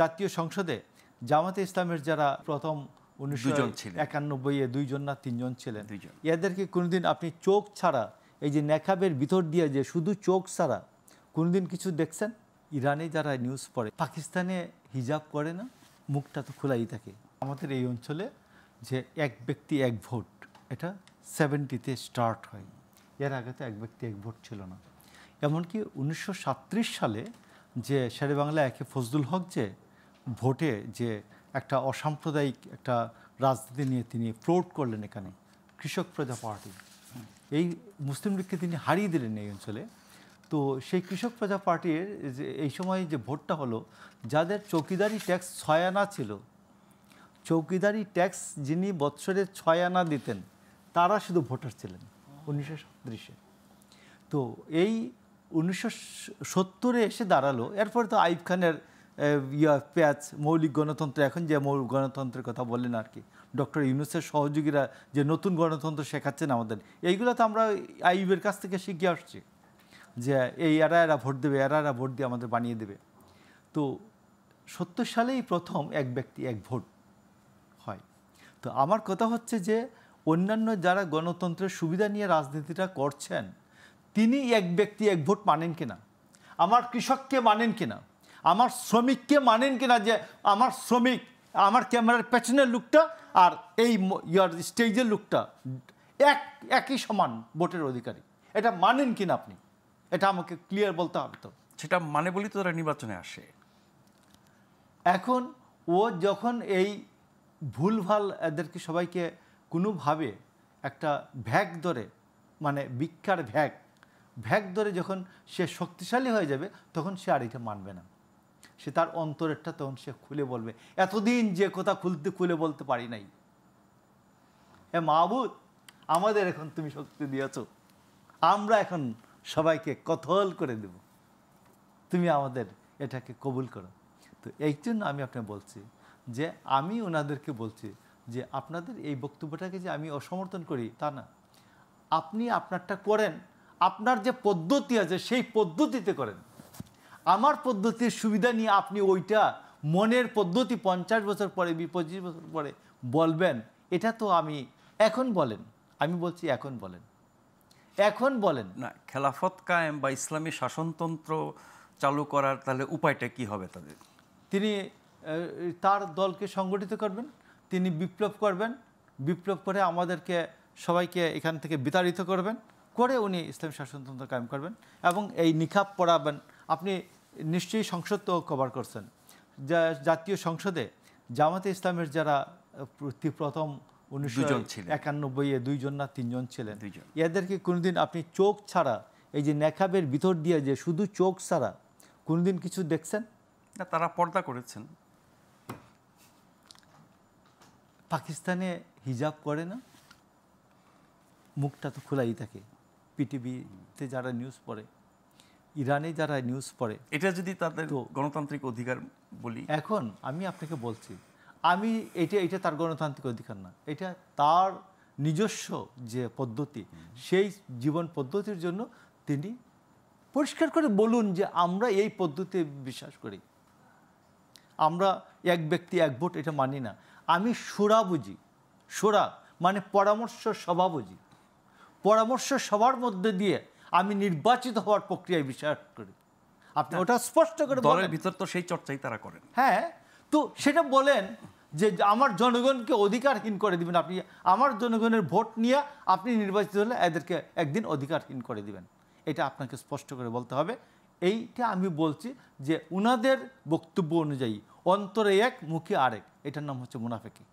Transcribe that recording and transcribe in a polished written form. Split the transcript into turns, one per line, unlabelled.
জাতীয় সংসদে জামাতে ইসলামের যারা প্রথম 1991-এ 2 জন না 3 জন ছিলেন, এদেরকে কোনোদিন আপনি চোখ ছাড়া এই যে নেকাবের ভিতর দিয়ে যে শুধু চোখ ছাড়া কোনোদিন কিছু দেখছেন? ইরানে যারা নিউজ পড়ে, পাকিস্তানে হিজাব করে না, মুখটা তো খোলাই থাকে। আমাদের এই অঞ্চলে যে এক ব্যক্তি এক ভোট, এটা 70-তে স্টার্ট হয়। এর আগে তো এক ব্যক্তি এক ভোট ছিল না। এমনকি 1937 সালে যে শেরেবাংলা একে ফজলুল হক যে ভোটে যে একটা অসাম্প্রদায়িক একটা রাজনীতি নিয়ে তিনি ফ্লোট করলেন এখানে, কৃষক প্রজা পার্টি, এই মুসলিম লীগকে তিনি হারিয়ে দিলেন এই অঞ্চলে। তো সেই কৃষক প্রজা পার্টির যে এই সময় যে ভোটটা হলো, যাদের চৌকিদারি ট্যাক্স 6 আনা ছিল, চৌকিদারি ট্যাক্স যিনি বৎসরে 6 আনা দিতেন, তারা শুধু ভোটার ছিলেন 1937-এ। তো এই 1970-এ এসে দাঁড়ালো। এরপরে তো আইয়ুব খানের প্যাচ মৌলিক গণতন্ত্র, এখন যে মৌলিক গণতন্ত্রের কথা বললেন আর কি, ডক্টর ইউনূসের সহযোগীরা যে নতুন গণতন্ত্র শেখাচ্ছেন আমাদের, এইগুলো তো আমরা আইয়ুবের কাছ থেকে শিখে আসছি যে এই এরা ভোট দেবে, এরা ভোট দিয়ে আমাদের বানিয়ে দেবে। তো 70 সালেই প্রথম এক ব্যক্তি এক ভোট হয়। তো আমার কথা হচ্ছে যে অন্যান্য যারা গণতন্ত্রের সুবিধা নিয়ে রাজনীতিটা করছেন, তিনি এক ব্যক্তি এক ভোট মানেন কিনা, আমার কৃষককে মানেন কিনা, আমার শ্রমিককে মানেন কিনা, যে আমার শ্রমিক আমার ক্যামেরার পেছনের লোকটা আর এই স্টেজের লোকটা একই সমান ভোটের অধিকারী, এটা মানেন কিনা আপনি? এটা আমাকে ক্লিয়ার বলতে হবে। তো
সেটা মানে বলি তো তারা নির্বাচনে আসে।
এখন ও যখন এই ভুলভাল এদেরকে সবাইকে কোনোভাবে একটা ভ্যাগ ধরে, মানে ভিক্ষার ভ্যাগ ধরে যখন সে শক্তিশালী হয়ে যাবে, তখন সে আর এটা মানবে না। সে তার অন্তরেরটা তখন সে খুলে বলবে, এতদিন যে কথা খুলে বলতে পারি নাই, হ্যাঁ মাহবুদ, আমাদের এখন তুমি শক্তি দিয়েছ, আমরা এখন সবাইকে কতল করে দেব, তুমি আমাদের এটাকে কবুল করো। তো এই জন্য আমি আপনাকে বলছি যে আমি ওনাদেরকে বলছি যে আপনাদের এই বক্তব্যটাকে যে আমি অসমর্থন করি তা না, আপনি আপনারটা করেন, আপনার যে পদ্ধতি আছে সেই পদ্ধতিতে করেন। আমার পদ্ধতির সুবিধা নিয়ে আপনি ওইটা মনের পদ্ধতি 50 বছর পরে 25 বছর পরে বলবেন, এটা তো আমি এখন বলেন, আমি বলছি এখন বলেন
না। খেলাফত কায়েম বা ইসলামী শাসনতন্ত্র চালু করার তাহলে উপায়টা কি হবে তাদের?
তিনি তার দলকে সংগঠিত করবেন, তিনি বিপ্লব করবেন, বিপ্লব করে আমাদেরকে সবাইকে এখান থেকে বিতাড়িত করবেন, করে উনি ইসলামী শাসনতন্ত্র কায়েম করবেন এবং এই নিকাব পড়াবেন। আপনি নিশ্চয়ই সংসদ তো কভার করছেন, জাতীয় সংসদে জামাতে ইসলামের যারা প্রথম 1991-এ 2 জন না 3 জন ছিলেন, এদেরকে কোনোদিন আপনি চোখ ছাড়া এই যে নেকাবের ভিতর দিয়ে যে শুধু চোখ ছাড়া কোনোদিন কিছু দেখছেন?
না, তারা পর্দা করেছেন।
পাকিস্তানে হিজাব করে না, মুখটা তো খোলাই থাকে। পিটিভিতে যারা নিউজ পড়ে, ইরানে যারা নিউজ পড়ে,
এটা যদি তাদের গণতান্ত্রিক অধিকার বলি,
এখন আমি আপনাকে বলছি, আমি এটা তার গণতান্ত্রিক অধিকার না, এটা তার নিজস্ব যে পদ্ধতি, সেই জীবন পদ্ধতির জন্য তিনি পরিষ্কার করে বলুন যে আমরা এই পদ্ধতিতে বিশ্বাস করি, আমরা এক ব্যক্তি এক ভোট এটা মানি না। আমি শোরা বুঝি, শোরা মানে পরামর্শ সভা বুঝি, পরামর্শ সভার মধ্যে দিয়ে আমি নির্বাচিত হওয়ার প্রক্রিয়ায় বিশ্বাস করি। আপনি ওটা স্পষ্ট করে
দলের ভিতর তো সেই চর্চাই তারা করেন।
হ্যাঁ, তো সেটা বলেন যে আমার জনগণকে অধিকারহীন করে দিবেন, আপনি আমার জনগণের ভোট নিয়ে আপনি নির্বাচিত হলে এদেরকে একদিন অধিকারহীন করে দিবেন, এটা আপনাকে স্পষ্ট করে বলতে হবে। এইটা আমি বলছি যে উনাদের বক্তব্য অনুযায়ী অন্তরে এক মুখে আরেক, এটার নাম হচ্ছে মুনাফিকি।